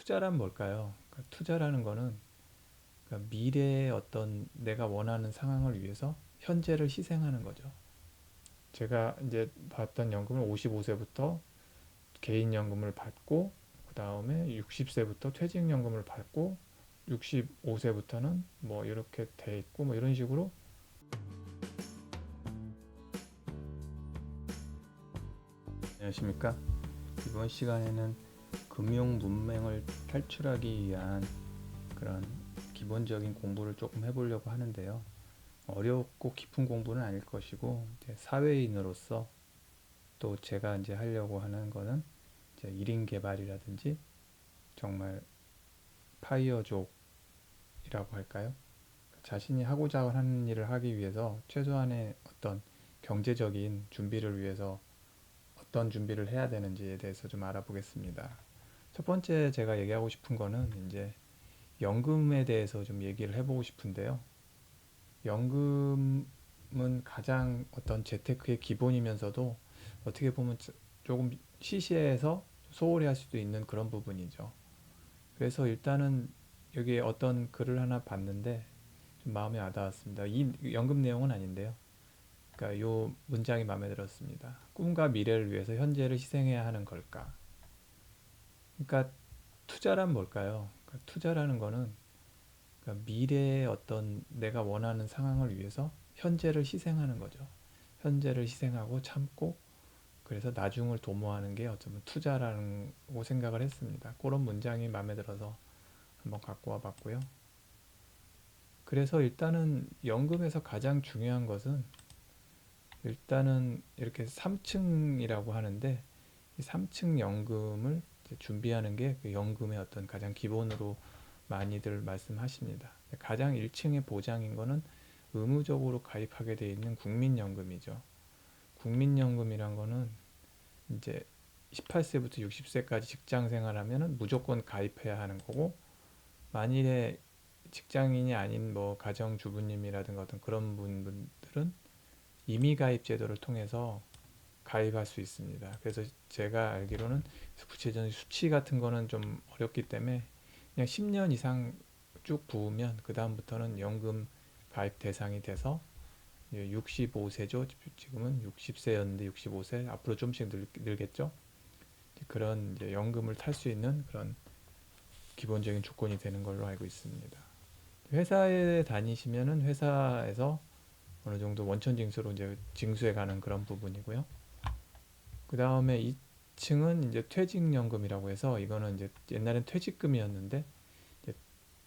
투자란 뭘까요? 투자라는 거는 미래의 어떤 내가 원하는 상황을 위해서 현재를 희생하는 거죠. 제가 이제 받던 연금을 55세부터 개인연금을 받고, 그 다음에 60세부터 퇴직연금을 받고, 65세부터는 뭐 이렇게 돼 있고, 뭐 이런 식으로. 안녕하십니까? 이번 시간에는 금융 문맹을 탈출하기 위한 그런 기본적인 공부를 조금 해보려고 하는데요. 어렵고 깊은 공부는 아닐 것이고, 이제 사회인으로서 또 제가 이제 하려고 하는 거는 이제 1인 개발이라든지 정말 파이어족이라고 할까요? 자신이 하고자 하는 일을 하기 위해서 최소한의 어떤 경제적인 준비를 위해서 어떤 준비를 해야 되는지에 대해서 좀 알아보겠습니다. 첫 번째 제가 얘기하고 싶은 거는 이제 연금에 대해서 좀 얘기를 해보고 싶은데요. 연금은 가장 어떤 재테크의 기본이면서도 어떻게 보면 조금 시시해서 소홀히 할 수도 있는 그런 부분이죠. 그래서 일단은 여기에 어떤 글을 하나 봤는데 좀 마음에 와닿았습니다. 이 연금 내용은 아닌데요. 그러니까 요 문장이 마음에 들었습니다. 꿈과 미래를 위해서 현재를 희생해야 하는 걸까? 그러니까 투자란 뭘까요? 그러니까 투자라는 거는 미래의 어떤 내가 원하는 상황을 위해서 현재를 희생하는 거죠. 현재를 희생하고 참고, 그래서 나중을 도모하는 게 어쩌면 투자라고 생각을 했습니다. 그런 문장이 마음에 들어서 한번 갖고 와 봤고요. 그래서 일단은 연금에서 가장 중요한 것은 일단은 이렇게 3층이라고 하는데, 이 3층 연금을 준비하는 게 그 연금의 어떤 가장 기본으로 많이들 말씀하십니다. 가장 1층의 보장인 거는 의무적으로 가입하게 되어 있는 국민연금이죠. 국민연금이란 거는 이제 18세부터 60세까지 직장 생활하면은 무조건 가입해야 하는 거고, 만일에 직장인이 아닌 뭐 가정주부님이라든가 어떤 그런 분들은 임의 가입 제도를 통해서 가입할 수 있습니다. 그래서 제가 알기로는 구체적인 수치 같은 거는 좀 어렵기 때문에 그냥 10년 이상 쭉 부으면 그 다음부터는 연금 가입 대상이 돼서 65세죠. 지금은 60세였는데 65세, 앞으로 좀씩 늘겠죠. 그런 이제 연금을 탈 수 있는 그런 기본적인 조건이 되는 걸로 알고 있습니다. 회사에 다니시면은 회사에서 어느 정도 원천징수로 이제 징수해 가는 그런 부분이고요. 그 다음에 2층은 이제 퇴직연금이라고 해서, 이거는 이제 옛날엔 퇴직금이었는데 이제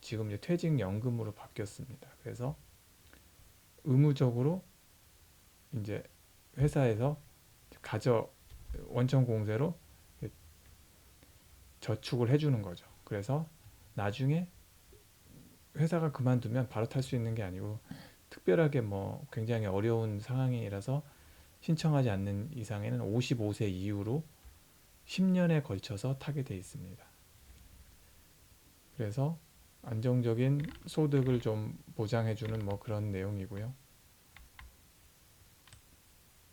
지금 이제 퇴직연금으로 바뀌었습니다. 그래서 의무적으로 이제 회사에서 가져 원천 공세로 저축을 해주는 거죠. 그래서 나중에 회사가 그만두면 바로 탈 수 있는 게 아니고, 특별하게 뭐 굉장히 어려운 상황이라서 신청하지 않는 이상에는 55세 이후로 10년에 걸쳐서 타게 돼 있습니다. 그래서 안정적인 소득을 좀 보장해주는 뭐 그런 내용이고요.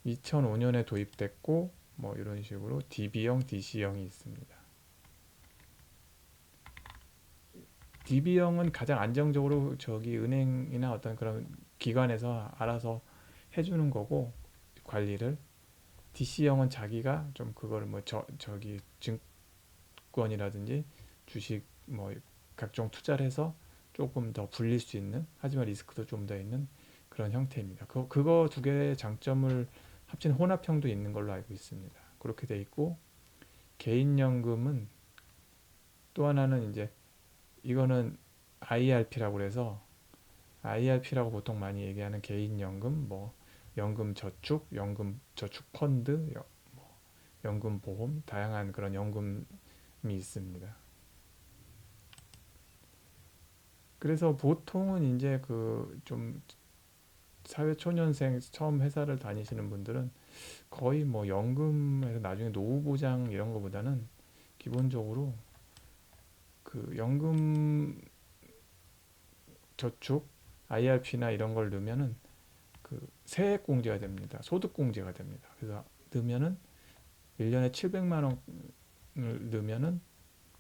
2005년에 도입됐고 뭐 이런 식으로 DB형, DC형이 있습니다. DB형은 가장 안정적으로 저기 은행이나 어떤 그런 기관에서 알아서 해주는 거고, 관리를. DC형은 자기가 좀 그거를 뭐 저기 증권이라든지 주식 뭐 각종 투자를 해서 조금 더 불릴 수 있는, 하지만 리스크도 좀 더 있는 그런 형태입니다. 그거 두 개의 장점을 합친 혼합형도 있는 걸로 알고 있습니다. 그렇게 돼 있고, 개인연금은 또 하나는 이제 이거는 IRP라고 그래서, IRP라고 보통 많이 얘기하는 개인연금, 뭐 연금 저축, 연금 저축 펀드, 뭐 연금 보험, 다양한 그런 연금이 있습니다. 그래서 보통은 이제 그 좀 사회초년생 처음 회사를 다니시는 분들은 거의 뭐 연금에서 나중에 노후 보장 이런 거보다는 기본적으로 그 연금 저축 IRP나 이런 걸 넣으면은 그 세액 공제가 됩니다. 소득 공제가 됩니다. 그래서 넣으면은 1년에 700만 원을 넣으면은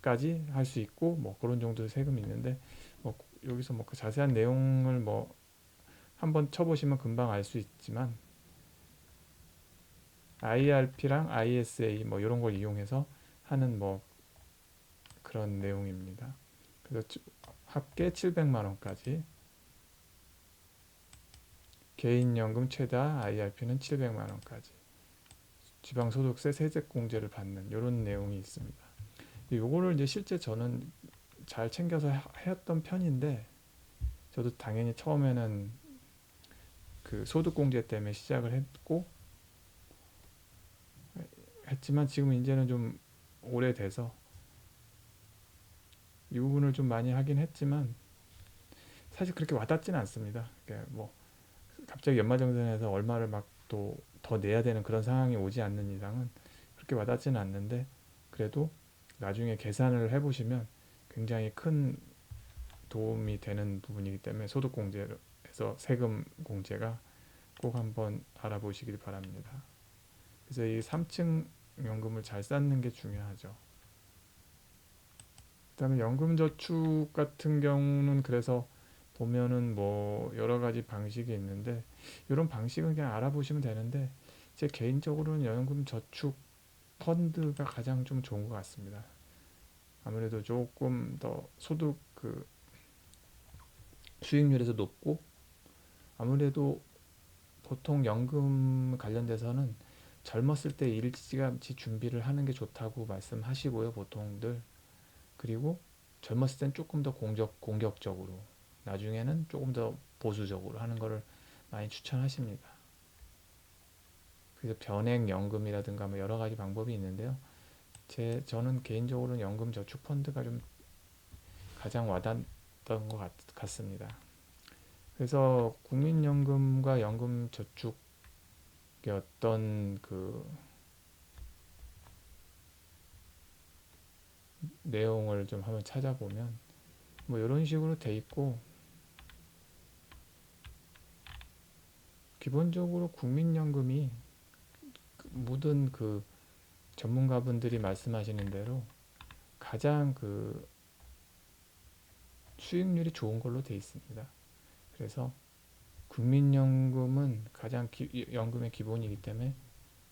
까지 할 수 있고 뭐 그런 정도의 세금이 있는데 뭐 여기서 뭐 그 자세한 내용을 뭐 한번 쳐보시면 금방 알 수 있지만 IRP랑 ISA 뭐 이런 걸 이용해서 하는 뭐 그런 내용입니다. 그래서 합계 700만 원까지 개인연금 최다 IRP는 700만 원까지 지방소득세 세액공제를 받는 이런 내용이 있습니다. 요거를 이제 실제 저는 잘 챙겨서 했던 편인데 저도 당연히 처음에는 그 소득공제 때문에 시작을 했지만 지금 이제는 좀 오래돼서 이 부분을 좀 많이 하긴 했지만 사실 그렇게 와닿지는 않습니다. 뭐 갑자기 연말정산에서 얼마를 막 또 더 내야 되는 그런 상황이 오지 않는 이상은 그렇게 와닿지는 않는데 그래도 나중에 계산을 해보시면 굉장히 큰 도움이 되는 부분이기 때문에 소득공제에서 세금 공제가 꼭 한번 알아보시길 바랍니다. 그래서 이 3층 연금을 잘 쌓는 게 중요하죠. 그다음에 연금저축 같은 경우는 그래서 보면은 뭐 여러 가지 방식이 있는데 이런 방식은 그냥 알아보시면 되는데 제 개인적으로는 연금저축 펀드가 가장 좀 좋은 것 같습니다. 아무래도 조금 더 소득 그 수익률에서 높고 아무래도 보통 연금 관련돼서는 젊었을 때 일찌감치 준비를 하는 게 좋다고 말씀하시고요, 보통들. 그리고 젊었을 땐 조금 더 공격적으로, 나중에는 조금 더 보수적으로 하는 거를 많이 추천하십니다. 그래서 변액연금이라든가 뭐 여러 가지 방법이 있는데요. 저는 개인적으로는 연금저축펀드가 좀 가장 와닿았던 것 같습니다. 그래서 국민연금과 연금저축의 어떤 그 내용을 좀 한번 찾아보면 뭐 이런 식으로 돼 있고 기본적으로 국민연금이 모든 그 전문가분들이 말씀하시는 대로 가장 그 수익률이 좋은 걸로 돼 있습니다. 그래서 국민연금은 가장 연금의 기본이기 때문에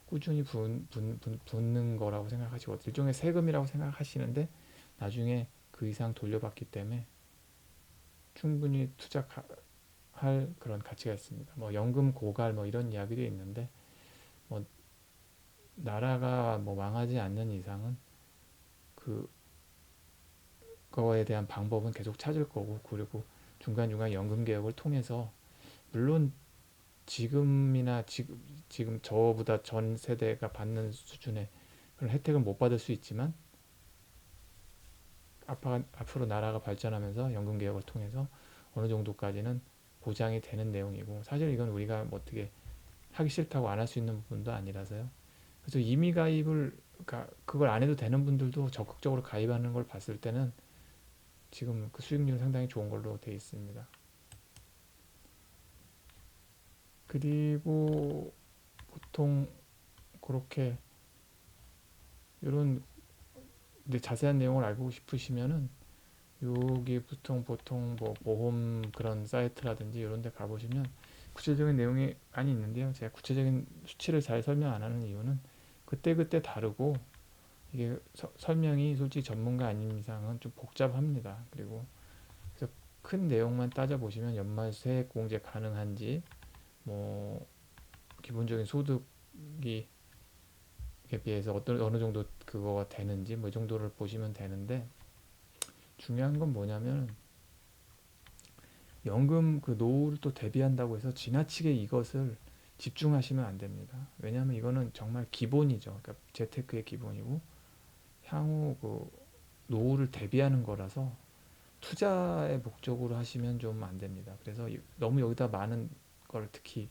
꾸준히 붙는 거라고 생각하시고 일종의 세금이라고 생각하시는데 나중에 그 이상 돌려받기 때문에 충분히 투자할 그런 가치가 있습니다. 뭐 연금 고갈 뭐 이런 이야기도 있는데 뭐 나라가 뭐 망하지 않는 이상은 그거에 대한 방법은 계속 찾을 거고 그리고 중간중간 연금 개혁을 통해서 물론 지금 저보다 전 세대가 받는 수준의 그런 혜택은 못 받을 수 있지만 앞으로 나라가 발전하면서 연금 개혁을 통해서 어느 정도까지는 보장이 되는 내용이고 사실 이건 우리가 뭐 어떻게 하기 싫다고 안 할 수 있는 부분도 아니라서요. 그래서 이미 가입을 그걸 안 해도 되는 분들도 적극적으로 가입하는 걸 봤을 때는 지금 그 수익률 상당히 좋은 걸로 되어 있습니다. 그리고 보통 그렇게 이런 자세한 내용을 알고 싶으시면은 여기 보통 뭐 보험 그런 사이트라든지 이런 데 가보시면 구체적인 내용이 많이 있는데요. 제가 구체적인 수치를 잘 설명 안 하는 이유는 그때그때 다르고 이게 설명이 솔직히 전문가 아닌 이상은 좀 복잡합니다. 그리고 그래서 큰 내용만 따져보시면 연말 세액 공제 가능한지 뭐 기본적인 소득이 에 비해서 어느 정도 그거가 되는지 뭐 이 정도를 보시면 되는데 중요한 건 뭐냐면 연금 그 노후를 또 대비한다고 해서 지나치게 이것을 집중하시면 안 됩니다. 왜냐하면 이거는 정말 기본이죠. 그러니까 재테크의 기본이고 향후 그 노후를 대비하는 거라서 투자의 목적으로 하시면 좀 안 됩니다. 그래서 너무 여기다 많은 걸 특히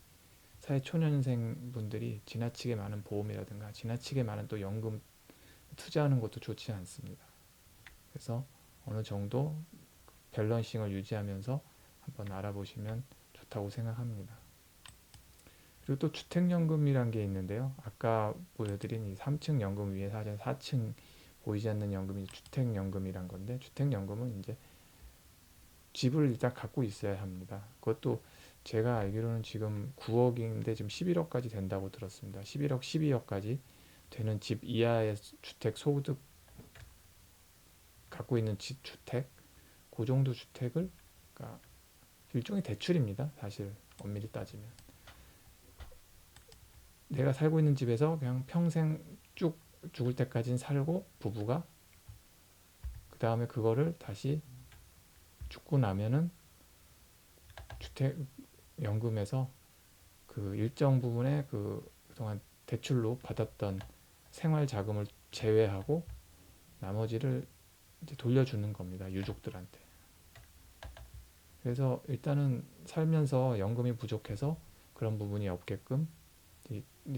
사회 초년생 분들이 지나치게 많은 보험이라든가 지나치게 많은 또 연금 투자하는 것도 좋지 않습니다. 그래서 어느 정도 밸런싱을 유지하면서 한번 알아보시면 좋다고 생각합니다. 그리고 또 주택연금이란 게 있는데요. 아까 보여드린 이 3층 연금 위에 4층 보이지 않는 연금이 주택연금이란 건데, 주택연금은 이제 집을 일단 갖고 있어야 합니다. 그것도 제가 알기로는 지금 9억인데 지금 11억까지 된다고 들었습니다. 11억, 12억까지 되는 집 이하의 주택 소득 갖고 있는 집 주택, 그 정도 주택을, 그러니까 일종의 대출입니다. 사실 엄밀히 따지면 내가 살고 있는 집에서 그냥 평생 쭉 죽을 때까지는 살고, 부부가 그 다음에 그거를 다시 죽고 나면은 주택연금에서 그 일정 부분의 그동안 대출로 받았던 생활 자금을 제외하고 나머지를 이제 돌려주는 겁니다. 유족들한테. 그래서 일단은 살면서 연금이 부족해서 그런 부분이 없게끔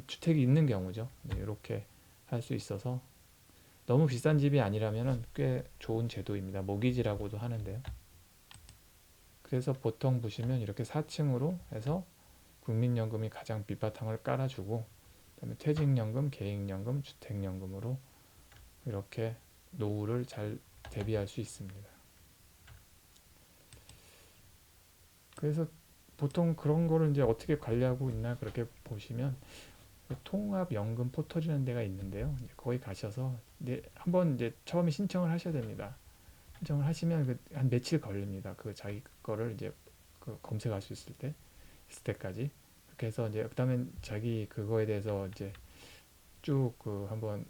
주택이 있는 경우죠. 이렇게 할 수 있어서 너무 비싼 집이 아니라면 꽤 좋은 제도입니다. 모기지라고도 하는데요. 그래서 보통 보시면 이렇게 4층으로 해서 국민연금이 가장 밑바탕을 깔아주고, 그다음에 퇴직연금, 개인연금, 주택연금으로 이렇게 노후를 잘 대비할 수 있습니다. 그래서 보통 그런 거를 이제 어떻게 관리하고 있나, 그렇게 보시면 통합연금 포털이라는 데가 있는데요. 이제 거기 가셔서 한번 이제 처음에 신청을 하셔야 됩니다. 신청을 하시면 한 며칠 걸립니다. 그 자기 거를 이제 검색할 수 있을 때까지. 그렇게 해서 이제 그다음에 자기 그거에 대해서 이제 쭉 한번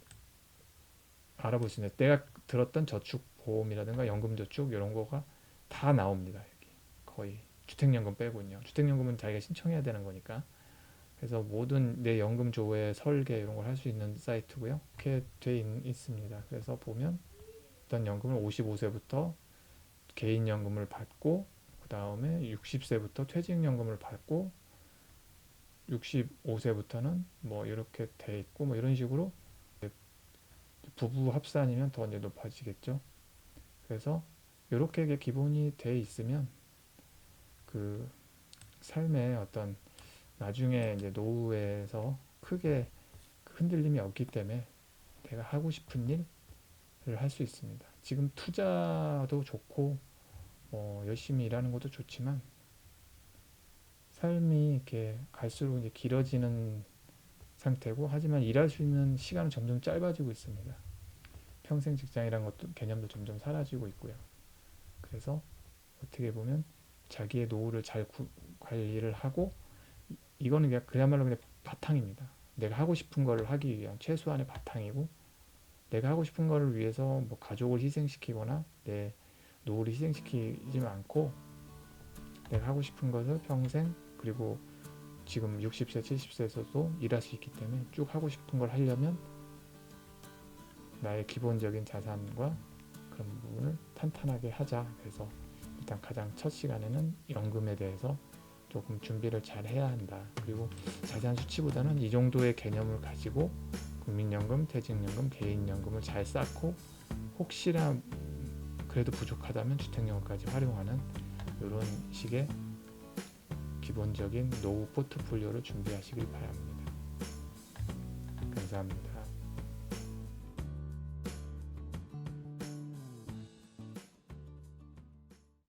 알아볼 수 있는, 내가 들었던 저축 보험이라든가 연금저축 이런 거가 다 나옵니다. 여기 거의 주택연금 빼고는요. 주택연금은 자기가 신청해야 되는 거니까. 그래서 모든 내 연금 조회, 설계 이런 걸 할 수 있는 사이트고요. 이렇게 돼 있습니다. 그래서 보면 일단 연금을 55세부터 개인연금을 받고, 그 다음에 60세부터 퇴직연금을 받고, 65세부터는 뭐 이렇게 돼 있고, 뭐 이런 식으로 부부 합산이면 더 이제 높아지겠죠. 그래서 이렇게 기본이 돼 있으면 그 삶의 어떤 나중에 이제 노후에서 크게 흔들림이 없기 때문에 내가 하고 싶은 일을 할 수 있습니다. 지금 투자도 좋고 열심히 일하는 것도 좋지만 삶이 이렇게 갈수록 이제 길어지는 상태고, 하지만 일할 수 있는 시간은 점점 짧아지고 있습니다. 평생 직장이라는 것도 개념도 점점 사라지고 있고요. 그래서 어떻게 보면 자기의 노후를 잘 관리를 하고, 이거는 그야말로 그냥 바탕입니다. 내가 하고 싶은 거를 하기 위한 최소한의 바탕이고, 내가 하고 싶은 거를 위해서 뭐 가족을 희생시키거나 내 노후를 희생시키지 않고, 내가 하고 싶은 것을 평생, 그리고 지금 60세, 70세에서도 일할 수 있기 때문에 쭉 하고 싶은 걸 하려면 나의 기본적인 자산과 그런 부분을 탄탄하게 하자. 그래서 일단 가장 첫 시간에는 연금에 대해서 조금 준비를 잘 해야 한다. 그리고 자세한 수치보다는 이 정도의 개념을 가지고 국민연금, 퇴직연금, 개인연금을 잘 쌓고, 혹시나 그래도 부족하다면 주택연금까지 활용하는 이런 식의 기본적인 노후 포트폴리오를 준비하시길 바랍니다. 감사합니다.